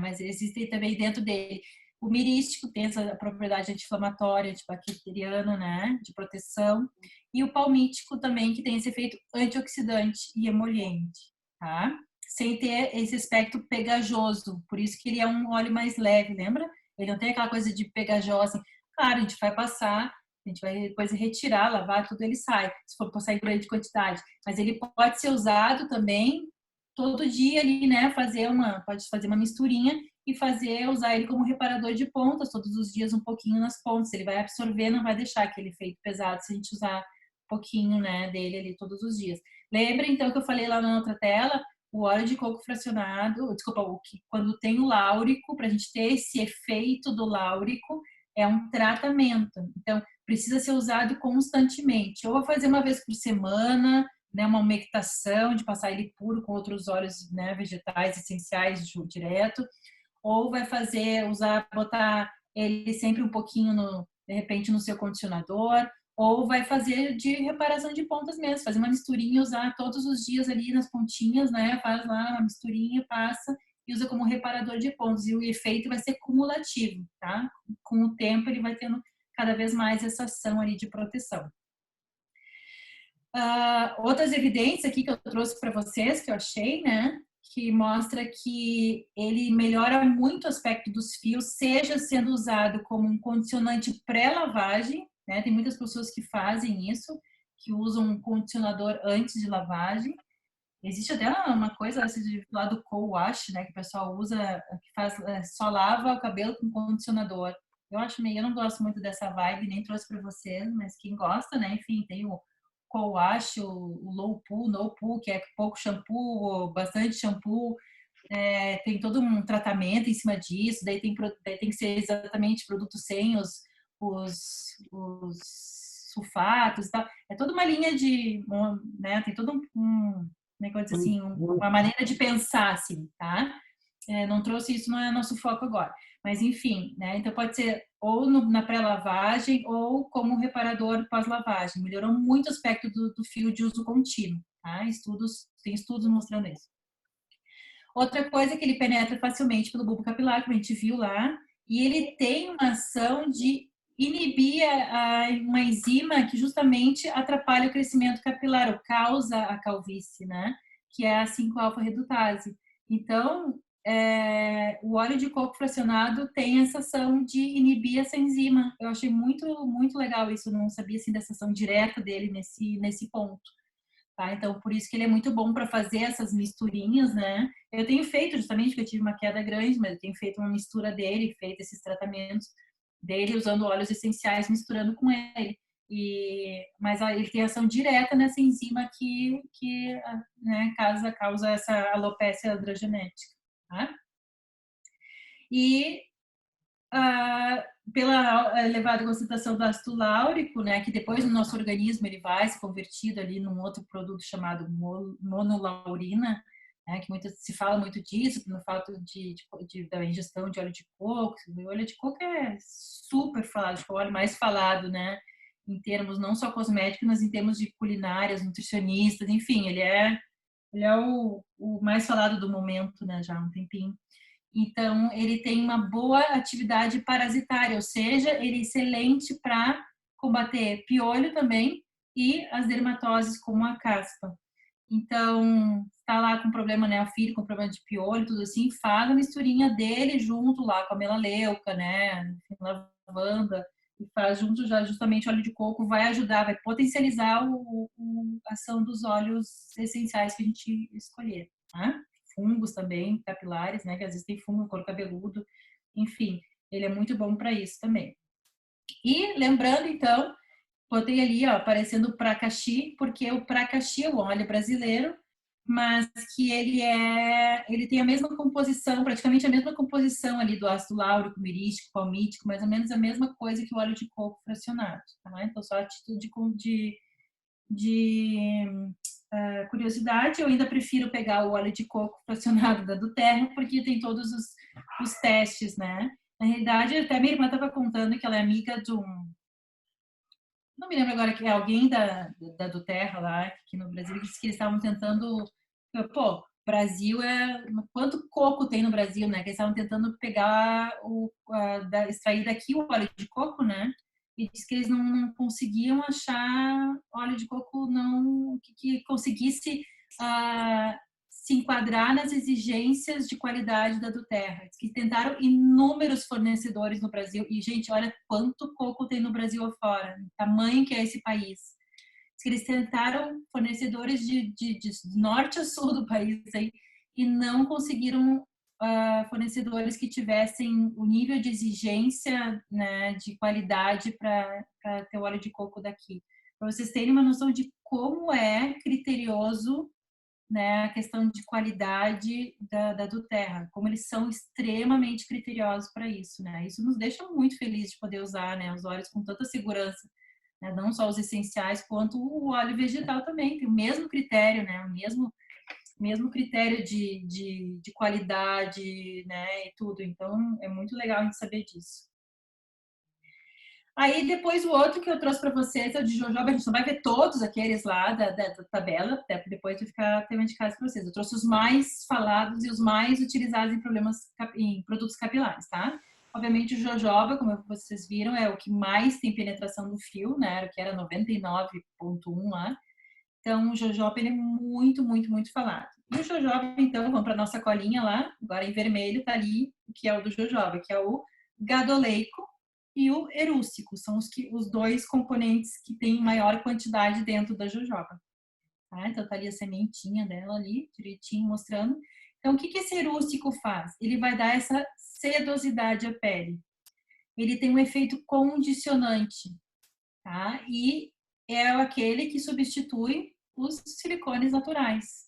Mas existem também dentro dele o mirístico, tem essa propriedade anti-inflamatória, antibacteriana, né, de proteção, e o palmítico também, que tem esse efeito antioxidante e emoliente, tá? Sem ter esse aspecto pegajoso, por isso que ele é um óleo mais leve, lembra? Ele não tem aquela coisa de pegajosa. Claro, a gente vai passar, a gente vai depois retirar, lavar, tudo ele sai, se for passar em grande quantidade. Mas ele pode ser usado também todo dia ali, né? Pode fazer uma misturinha e usar ele como reparador de pontas, todos os dias um pouquinho nas pontas. Ele vai absorver, não vai deixar aquele efeito pesado se a gente usar um pouquinho, né, dele ali todos os dias. Lembra então que eu falei lá na outra tela, o óleo de coco fracionado, desculpa, quando tem o láurico, para a gente ter esse efeito do láurico, é um tratamento. Então, precisa ser usado constantemente. Ou vai fazer uma vez por semana, né, uma umectação, de passar ele puro com outros óleos, né, vegetais essenciais direto, ou vai botar ele sempre um pouquinho, de repente, no seu condicionador, ou vai fazer de reparação de pontas mesmo, fazer uma misturinha, usar todos os dias ali nas pontinhas, né, faz lá uma misturinha, passa e usa como reparador de pontos, e o efeito vai ser cumulativo, tá? Com o tempo ele vai tendo cada vez mais essa ação ali de proteção. Outras evidências aqui que eu trouxe para vocês, que eu achei, né, que mostra que ele melhora muito o aspecto dos fios, seja sendo usado como um condicionante pré-lavagem, né, tem muitas pessoas que fazem isso, que usam um condicionador antes de lavagem. Existe até uma coisa lá do co-wash, né, que o pessoal usa, que só lava o cabelo com condicionador. Eu não gosto muito dessa vibe, nem trouxe para vocês, mas quem gosta, né, enfim, tem o co-wash, o low poo, no poo, que é pouco shampoo, bastante shampoo, tem todo um tratamento em cima disso, daí tem que ser exatamente produto sem os sulfatos e tal. É toda uma linha né, tem todo negócio assim, uma maneira de pensar, assim, tá? Não trouxe isso, não é nosso foco agora. Mas, enfim, né? Então pode ser ou na pré-lavagem ou como reparador pós-lavagem. Melhorou muito o aspecto do fio de uso contínuo, tá? Tem estudos mostrando isso. Outra coisa é que ele penetra facilmente pelo bulbo capilar, como a gente viu lá, e ele tem uma ação de inibir uma enzima que justamente atrapalha o crescimento capilar, ou causa a calvície, né? Que é a 5-alfa-redutase. Então, o óleo de coco fracionado tem essa ação de inibir essa enzima. Eu achei muito, muito legal isso, eu não sabia assim, dessa ação direta dele nesse ponto. Tá? Então, por isso que ele é muito bom para fazer essas misturinhas, né? Eu tenho feito, justamente porque eu tive uma queda grande, mas eu tenho feito uma mistura dele, feito esses tratamentos dele usando óleos essenciais, misturando com ele. Mas ele tem ação direta nessa enzima que né, causa essa alopécia androgenética. Tá? E pela elevada concentração do ácido láurico, né, que depois no nosso organismo ele vai se convertido ali num outro produto chamado monolaurina, né, que se fala muito disso, no fato da ingestão de óleo de coco. O óleo de coco é super falado, é o óleo mais falado, né, em termos não só cosméticos, mas em termos de culinárias, nutricionistas, enfim, ele é o mais falado do momento, né, já há um tempinho. Então, ele tem uma boa atividade parasitária, ou seja, ele é excelente para combater piolho também e as dermatoses como a caspa. Então, está lá com problema, né, a filha com problema de piolho, tudo assim, faz a misturinha dele junto lá com a melaleuca, né, lavanda, e faz junto já justamente óleo de coco, vai ajudar, vai potencializar a ação dos óleos essenciais que a gente escolher, tá? Fungos também, capilares, né, que às vezes tem fungo no couro cabeludo, enfim, ele é muito bom para isso também. E lembrando, então, botei ali, ó, aparecendo o Pracaxi, porque o Pracaxi é o óleo brasileiro, mas que ele tem a mesma composição, praticamente a mesma composição ali do ácido láurico, mirístico, palmítico, mais ou menos a mesma coisa que o óleo de coco fracionado, tá? Então, só a título de curiosidade, eu ainda prefiro pegar o óleo de coco fracionado da do Terra, porque tem todos os testes, né? Na realidade, até minha irmã estava contando que ela é amiga de um, não me lembro agora, que é alguém da do Terra lá, aqui no Brasil, que disse que eles estavam tentando, pô, Brasil quanto coco tem no Brasil, né? Que eles estavam tentando pegar extrair daqui o óleo de coco, né? E diz que eles não conseguiam achar óleo de coco não que conseguisse se enquadrar nas exigências de qualidade da do Terra. Diz que tentaram inúmeros fornecedores no Brasil e, gente, olha quanto coco tem no Brasil afora, o tamanho que é esse país. Diz que eles tentaram fornecedores de norte a sul do país aí, e não conseguiram fornecedores que tivessem o nível de exigência, né, de qualidade para ter o óleo de coco daqui. Para vocês terem uma noção de como é criterioso, né, a questão de qualidade da do Terra, como eles são extremamente criteriosos para isso, né? Isso nos deixa muito felizes de poder usar, né, os óleos com tanta segurança, né? Não só os essenciais, quanto o óleo vegetal também, tem o mesmo critério, né? O mesmo critério de qualidade, né, e tudo. Então, é muito legal a gente saber disso. Aí, depois, o outro que eu trouxe para vocês é o de jojoba. A gente não vai ver todos aqueles lá da tabela, até depois de ficar tema de casa para vocês. Eu trouxe os mais falados e os mais utilizados em produtos capilares, tá? Obviamente, o jojoba, como vocês viram, é o que mais tem penetração no fio, né? Que era 99,1 lá. Então, o jojoba, ele é muito, muito, muito falado. E o jojoba, então, vamos para nossa colinha lá. Agora, em vermelho, tá ali o que é o do jojoba, que é o gadoleico e o erústico. São os dois componentes que têm maior quantidade dentro da jojoba. Tá? Então, tá ali a sementinha dela ali, direitinho, mostrando. Então, o que esse erústico faz? Ele vai dar essa sedosidade à pele. Ele tem um efeito condicionante, tá? E é aquele que substitui os silicones naturais.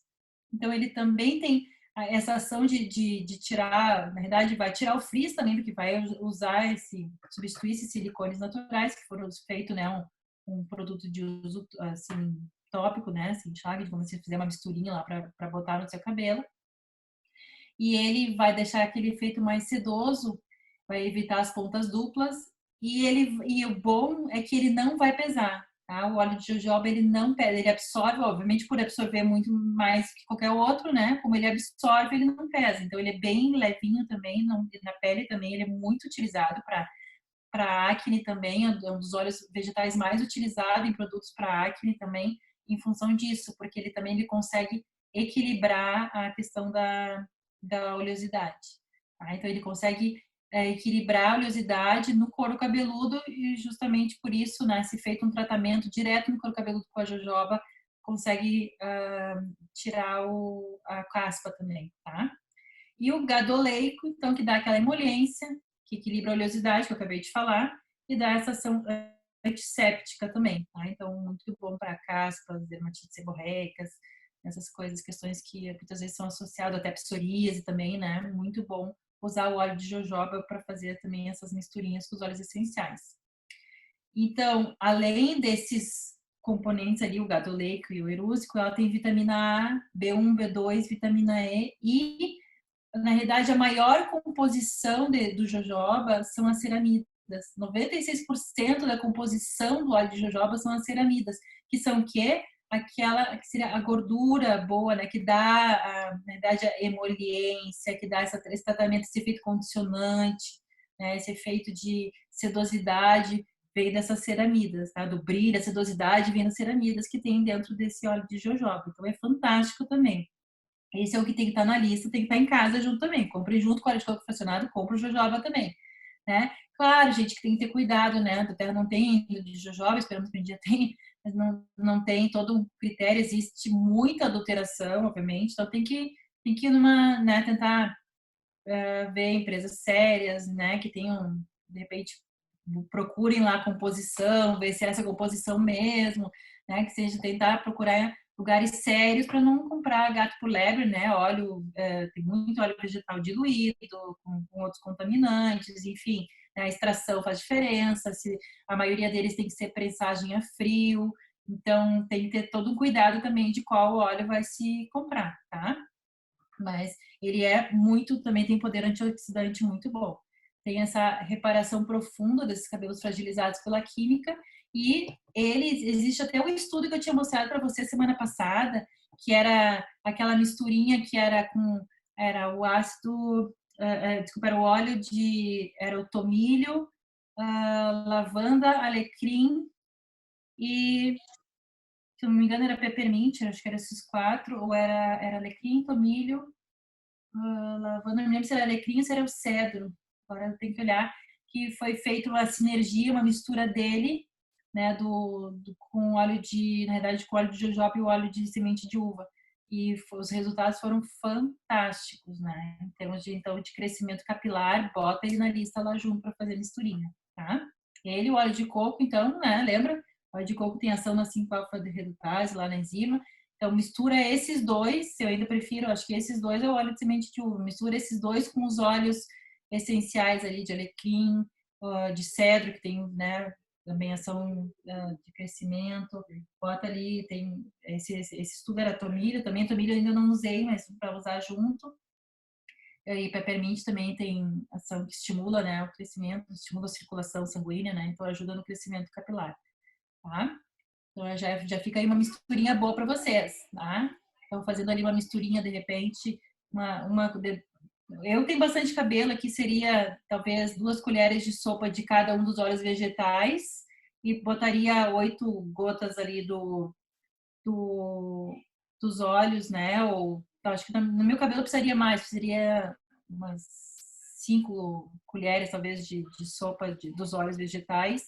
Então, ele também tem essa ação de tirar, na verdade, vai tirar o frizz também, porque vai substituir esses silicones naturais, que foram feitos, né, um produto de uso, assim, tópico, né, assim, chave, como se fizer uma misturinha lá para botar no seu cabelo. E ele vai deixar aquele efeito mais sedoso, vai evitar as pontas duplas, e o bom é que ele não vai pesar. Tá? O óleo de jojoba, ele não pesa, ele absorve, obviamente, por absorver muito mais que qualquer outro, né? Como ele absorve, ele não pesa. Então, ele é bem levinho também, na pele também, ele é muito utilizado para acne também, é um dos óleos vegetais mais utilizados em produtos para acne também, em função disso, porque ele consegue equilibrar a questão da oleosidade. Tá? Então, ele consegue equilibrar a oleosidade no couro cabeludo e justamente por isso, né, se feito um tratamento direto no couro cabeludo com a jojoba, consegue tirar a caspa também, tá? E o gadoleico, então, que dá aquela emoliência, que equilibra a oleosidade, que eu acabei de falar, e dá essa ação antisséptica também, tá? Então, muito bom para caspas, dermatites seborreicas, essas coisas, questões que muitas vezes são associadas até a psoríase também, né? Muito bom usar o óleo de jojoba para fazer também essas misturinhas com os óleos essenciais. Então, além desses componentes ali, o gadoleico e o erústico, ela tem vitamina A, B1, B2, vitamina E e, na realidade, a maior composição do jojoba são as ceramidas. 96% da composição do óleo de jojoba são as ceramidas, que são o quê? Aquela que seria a gordura boa, né, que dá, na verdade, a emoliência, que dá esse tratamento, esse efeito condicionante, né, esse efeito de sedosidade, vem dessas ceramidas, tá? Do brilho, a sedosidade vem das ceramidas que tem dentro desse óleo de jojoba. Então, é fantástico também. Esse é o que tem que estar na lista, tem que estar em casa junto também. Compre junto com o óleo de coco fracionado, compre o jojoba também, né? Claro, gente, que tem que ter cuidado, né? A terra não tem de jojoba, esperamos que um dia tenha, mas não tem todo um critério, existe muita adulteração, obviamente, então tem que ir numa, né, tentar ver empresas sérias, né, que tenham, de repente, procurem lá a composição, ver se é essa composição mesmo, né, que seja tentar procurar lugares sérios para não comprar gato por lebre, né? Óleo, tem muito óleo vegetal diluído, com outros contaminantes, enfim, né? A extração faz diferença, a maioria deles tem que ser prensagem a frio, então tem que ter todo um cuidado também de qual óleo vai se comprar, tá? Mas ele também tem poder antioxidante muito bom. Tem essa reparação profunda desses cabelos fragilizados pela química e existe até um estudo que eu tinha mostrado para você semana passada, que era aquela misturinha que era o ácido, desculpa, era o óleo era o tomilho, lavanda, alecrim e, se não me engano, era peppermint, acho que era esses quatro, ou era alecrim, tomilho, lavanda, não me lembro se era alecrim ou se era o cedro, agora eu tenho que olhar, que foi feita uma sinergia, uma mistura dele, né, com óleo na realidade, com óleo de jojoba e o óleo de semente de uva. E os resultados foram fantásticos, né? Em termos de crescimento capilar, bota ele na lista lá junto para fazer misturinha, tá? O óleo de coco, então, né, lembra? O óleo de coco tem ação na 5-alfa-redutase, lá na enzima. Então, mistura esses dois, eu ainda prefiro, acho que esses dois é o óleo de semente de uva. Mistura esses dois com os óleos essenciais ali de alecrim, de cedro, que tem, né, também ação de crescimento. Bota ali, tem esse estudo era tomilho, também tomilho eu ainda não usei, mas para usar junto. E peppermint também tem ação que estimula, né, o crescimento, estimula a circulação sanguínea, né, então ajuda no crescimento capilar, tá? Então já fica aí uma misturinha boa para vocês, tá? Então fazendo ali uma misturinha de repente, eu tenho bastante cabelo aqui, seria talvez 2 colheres de sopa de cada um dos óleos vegetais e botaria 8 gotas ali dos óleos, né? Ou acho que no meu cabelo precisaria mais, precisaria umas 5 colheres talvez de sopa dos óleos vegetais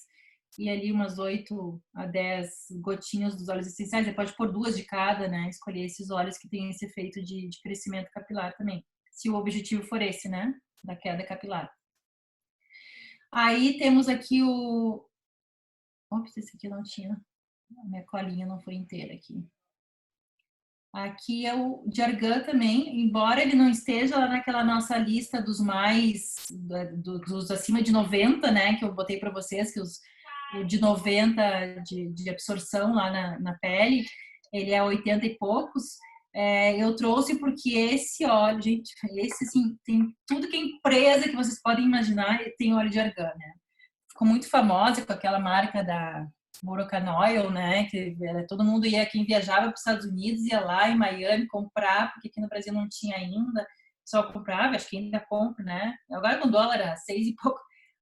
e ali umas 8 a 10 gotinhas dos óleos essenciais. Você pode pôr 2 de cada, né? Escolher esses óleos que têm esse efeito de crescimento capilar também, se o objetivo for esse, né? Da queda capilar. Aí temos aqui Ops, esse aqui não tinha. A minha colinha não foi inteira aqui. Aqui é o de argan também, embora ele não esteja lá naquela nossa lista dos dos acima de 90, né? Que eu botei para vocês, que o de 90 de absorção lá na pele, ele é 80 e poucos. Eu trouxe porque esse óleo, gente, esse assim, tem tudo que é empresa que vocês podem imaginar, tem óleo de argan, né? Ficou muito famosa com aquela marca da Moroccan Oil, né? Que todo mundo quem viajava para os Estados Unidos ia lá em Miami comprar, porque aqui no Brasil não tinha ainda, só comprava, acho que ainda compra, né? Agora com dólar a 6 e pouco,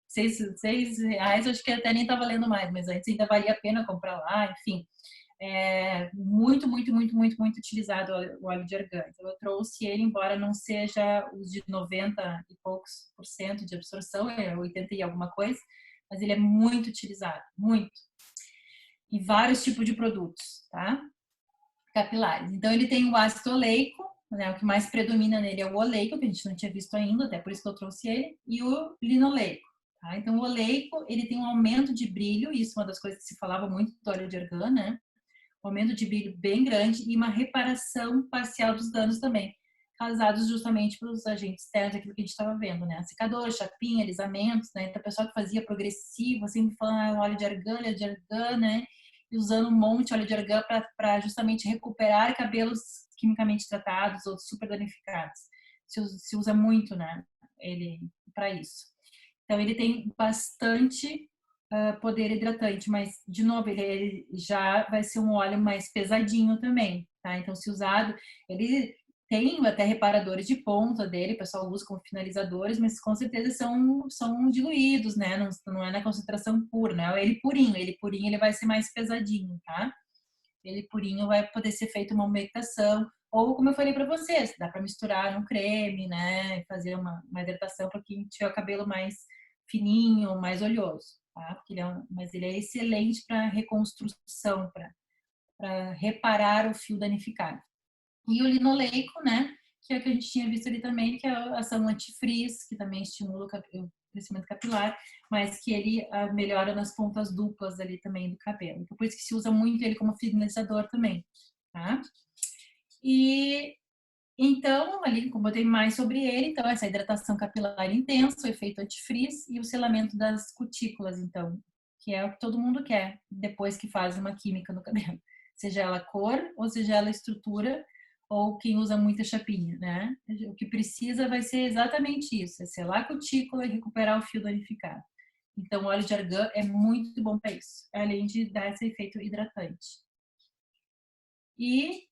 6 reais, acho que até nem tá valendo mais, mas antes ainda valia a pena comprar lá, enfim. Muito, muito, muito, muito, muito utilizado o óleo de argan. Então, eu trouxe ele, embora não seja os de 90 e poucos por cento de absorção, é 80 e alguma coisa, mas ele é muito utilizado, muito. Em vários tipos de produtos, tá? Capilares. Então, ele tem o ácido oleico, né? O que mais predomina nele é o oleico, que a gente não tinha visto ainda, até por isso que eu trouxe ele, e o linoleico. Tá? Então, o oleico, ele tem um aumento de brilho, isso é uma das coisas que se falava muito do óleo de argan, né? Um aumento de brilho bem grande e uma reparação parcial dos danos também, causados justamente pelos agentes externos, aquilo que a gente estava vendo, né? Secador, chapinha, alisamentos, né? Então, a pessoa que fazia progressivo, sempre falando óleo de argan, né? E usando um monte de óleo de argan para justamente recuperar cabelos quimicamente tratados ou super danificados. Se usa muito, né? Ele para isso. Então, ele tem bastante poder hidratante, mas, de novo, ele já vai ser um óleo mais pesadinho também, tá? Então, se usado, ele tem até reparadores de ponta dele, o pessoal usa como finalizadores, mas com certeza são diluídos, né? Não é na concentração pura, né? Ele purinho ele vai ser mais pesadinho, tá? Ele purinho vai poder ser feito uma umectação, ou como eu falei para vocês, dá para misturar no creme, né? Fazer uma hidratação para quem tiver o cabelo mais fininho, mais oleoso, tá? Porque mas ele é excelente para reconstrução, para reparar o fio danificado. E o linoleico, né? Que é o que a gente tinha visto ali também, que é a ação antifrizz, que também estimula o crescimento capilar, mas que ele melhora nas pontas duplas ali também do cabelo. Então, por isso que se usa muito ele como finalizador também. tá? E então, ali, como eu botei mais sobre ele, então, essa hidratação capilar intensa, o efeito antifrizz e o selamento das cutículas, então, que é o que todo mundo quer depois que faz uma química no cabelo. Seja ela cor, ou seja ela estrutura, ou quem usa muita chapinha, né? O que precisa vai ser exatamente isso, é selar a cutícula e recuperar o fio danificado. Então, o óleo de argan é muito bom para isso, além de dar esse efeito hidratante. E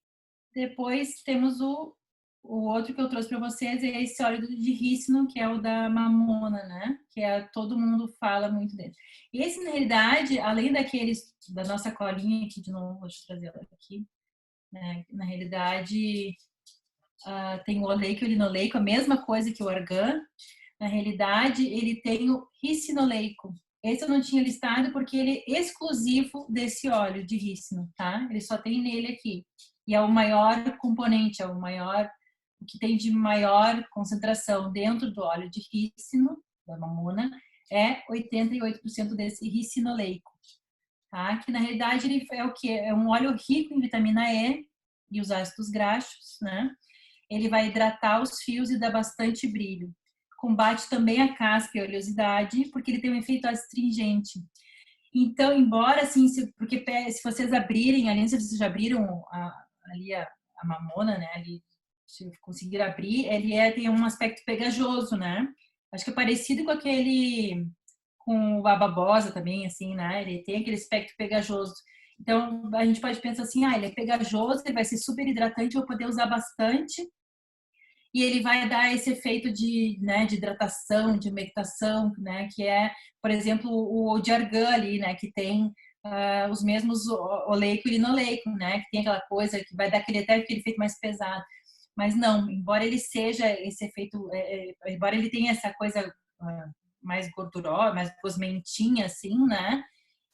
depois temos o outro que eu trouxe para vocês, é esse óleo de rícino, que é o da mamona, né? Que é, todo mundo fala muito dele. Esse, na realidade, além daqueles da nossa colinha aqui, de novo, deixa eu trazer ela aqui, né? Na realidade, tem o oleico e o linoleico, a mesma coisa que o argan. Na realidade, ele tem o ricinoleico. Esse eu não tinha listado porque ele é exclusivo desse óleo de rícino, tá? Ele só tem nele aqui. E é o maior componente, é o maior, o que tem de maior concentração dentro do óleo de rícino, da mamona, é 88% desse ricinoleico, tá? Que na realidade ele é o que? É um óleo rico em vitamina E e os ácidos graxos, né? Ele vai hidratar os fios e dar bastante brilho. Combate também a caspa e a oleosidade, porque ele tem um efeito astringente. Então, embora assim, porque se vocês abrirem ali, se vocês já abriram ali a mamona, né? Ali, se conseguir abrir, ele tem um aspecto pegajoso, né? Acho que é parecido com aquele, com o babosa também, assim, né? Ele tem aquele aspecto pegajoso. Então, a gente pode pensar assim, ele é pegajoso, ele vai ser super hidratante, eu vou poder usar bastante, e ele vai dar esse efeito de, né, de hidratação, de umectação, né, que é, por exemplo, o de argan ali, né, que tem os mesmos oleico e linoleico, né, que tem aquela coisa que vai dar até aquele efeito mais pesado. Mas não, embora ele seja esse efeito, embora ele tenha essa coisa mais gordurosa, mais gosmentinha, assim, né,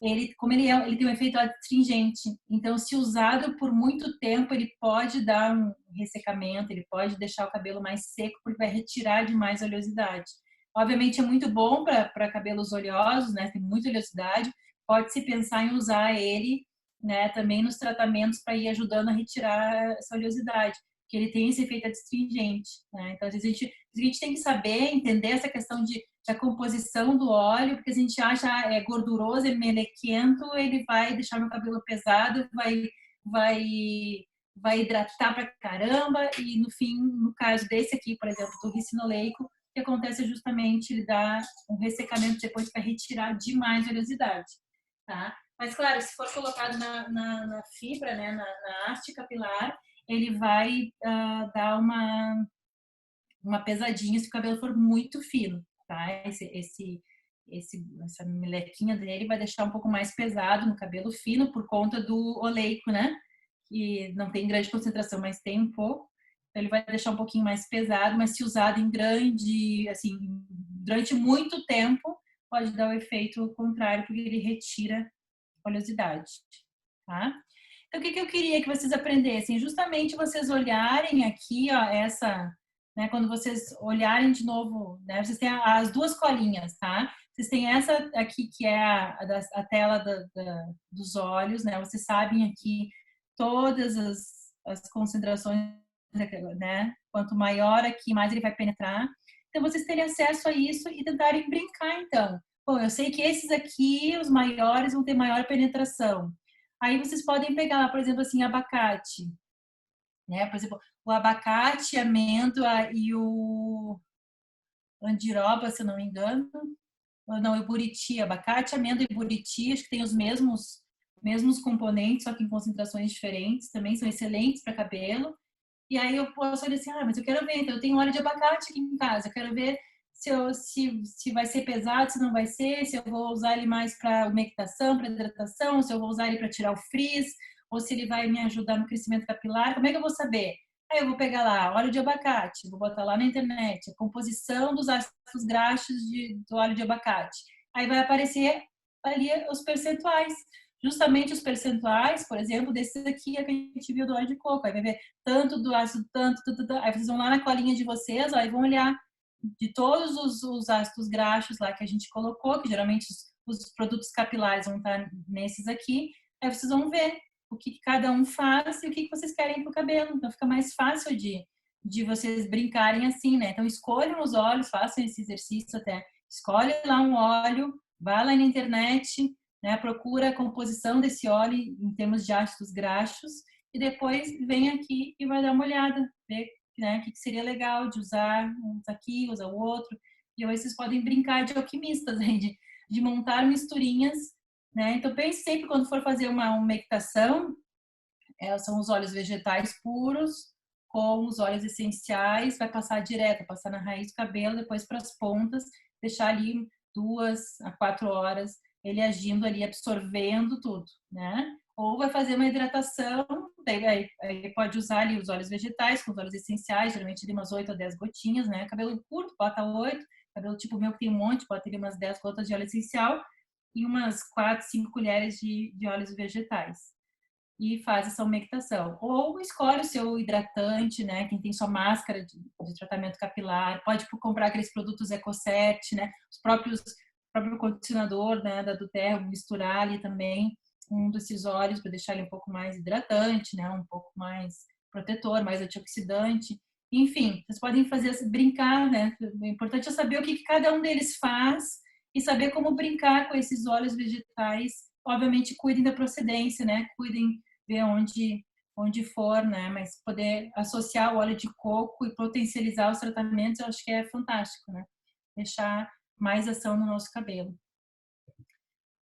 ele, como ele tem um efeito astringente, então se usado por muito tempo, ele pode dar um ressecamento, ele pode deixar o cabelo mais seco, porque vai retirar demais a oleosidade. Obviamente é muito bom para cabelos oleosos, né? Tem muita oleosidade, pode-se pensar em usar ele, né, também nos tratamentos para ir ajudando a retirar essa oleosidade, que ele tem esse efeito astringente, né? Então, às vezes a gente tem que saber, entender essa questão da composição do óleo, porque a gente acha é gorduroso, é melequento, ele vai deixar meu cabelo pesado, vai hidratar pra caramba, e no fim, no caso desse aqui, por exemplo, do ricinoleico, o que acontece é justamente ele dá um ressecamento depois para retirar demais a oleosidade, tá? Mas claro, se for colocado na fibra, né, na haste capilar, ele vai dar uma pesadinha se o cabelo for muito fino, tá? Essa melequinha dele vai deixar um pouco mais pesado no cabelo fino por conta do oleico, né? Que não tem grande concentração, mas tem um pouco. Então ele vai deixar um pouquinho mais pesado, mas se usado em grande, assim, durante muito tempo, pode dar o efeito contrário, porque ele retira oleosidade, tá? Então, o que eu queria que vocês aprendessem? Justamente vocês olharem aqui, ó, né, quando vocês olharem de novo, né, vocês têm as duas colinhas, tá? Vocês têm essa aqui que é a tela dos olhos, né? Vocês sabem aqui todas as concentrações, né? Quanto maior aqui, mais ele vai penetrar. Então, vocês terem acesso a isso e tentarem brincar, então. Bom, eu sei que esses aqui, os maiores, vão ter maior penetração. Aí vocês podem pegar lá, por exemplo, assim, abacate, né? Por exemplo, o abacate, a amêndoa e o andiroba, se eu não me engano. Não, o buriti, abacate, amêndoa e buriti, acho que tem os mesmos componentes, só que em concentrações diferentes, também são excelentes para cabelo. E aí eu posso olhar assim, mas eu quero ver, então eu tenho óleo de abacate aqui em casa, eu quero ver se vai ser pesado, se não vai ser, se eu vou usar ele mais para umectação, para hidratação, se eu vou usar ele para tirar o frizz, ou se ele vai me ajudar no crescimento capilar, como é que eu vou saber? Aí eu vou pegar lá, óleo de abacate, vou botar lá na internet, a composição dos ácidos graxos do óleo de abacate. Aí vai aparecer ali os percentuais. Justamente os percentuais, por exemplo, desses aqui que a gente viu do óleo de coco. Aí vai ver tanto do ácido, tanto. Aí vocês vão lá na colinha de vocês, ó, e vão olhar de todos os ácidos graxos lá que a gente colocou, que geralmente os produtos capilares vão estar nesses aqui. Aí vocês vão ver o que cada um faz e o que vocês querem para o cabelo. Então fica mais fácil de vocês brincarem assim, né? Então escolham os óleos, façam esse exercício até. Escolhe lá um óleo, vai lá na internet, né? Procura a composição desse óleo em termos de ácidos graxos e depois vem aqui e vai dar uma olhada, ver, né, o que seria legal de usar, uns aqui, usar o outro. E aí vocês podem brincar de alquimistas, né? De montar misturinhas, né? Então pense sempre quando for fazer uma umectação, são os óleos vegetais puros com os óleos essenciais, vai passar direto, passar na raiz do cabelo, depois para as pontas, deixar ali 2 a 4 horas ele agindo ali, absorvendo tudo, né? Ou vai fazer uma hidratação, aí pode usar ali os óleos vegetais com os óleos essenciais, geralmente ali umas 8 a 10 gotinhas, né? Cabelo curto, bota 8, cabelo tipo meu que tem um monte, bota ali umas 10 gotas de óleo essencial e umas 4, 5 colheres de óleos vegetais. E faz essa umectação. Ou escolhe o seu hidratante, né? Quem tem sua máscara de tratamento capilar, pode comprar aqueles produtos EcoCert, né? Os próprio condicionador, né, da Doterra, misturar ali também um desses óleos para deixar ele um pouco mais hidratante, né? Um pouco mais protetor, mais antioxidante. Enfim, vocês podem fazer brincar, né? O importante é saber o que cada um deles faz e saber como brincar com esses óleos vegetais. Obviamente, cuidem da procedência, né? Cuidem, ver onde for, né? Mas poder associar o óleo de coco e potencializar os tratamentos, eu acho que é fantástico, né? Deixar mais ação no nosso cabelo.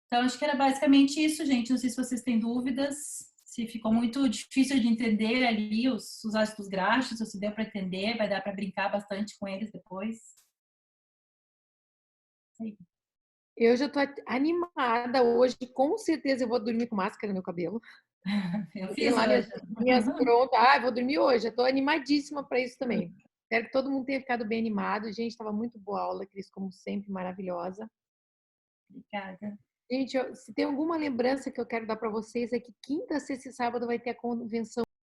Então, acho que era basicamente isso, gente. Não sei se vocês têm dúvidas, se ficou muito difícil de entender ali os ácidos graxos, ou se deu para entender, vai dar para brincar bastante com eles depois. Sim. Eu já tô animada hoje, com certeza eu vou dormir com máscara no meu cabelo. Eu Tenho fiz lá hoje. minhas prontas. Eu vou dormir hoje. Eu tô animadíssima para isso também. Espero que todo mundo tenha ficado bem animado. Gente, estava muito boa a aula, Cris, como sempre, maravilhosa. Obrigada. Gente, se tem alguma lembrança que eu quero dar para vocês é que quinta, sexta e sábado vai ter a convenção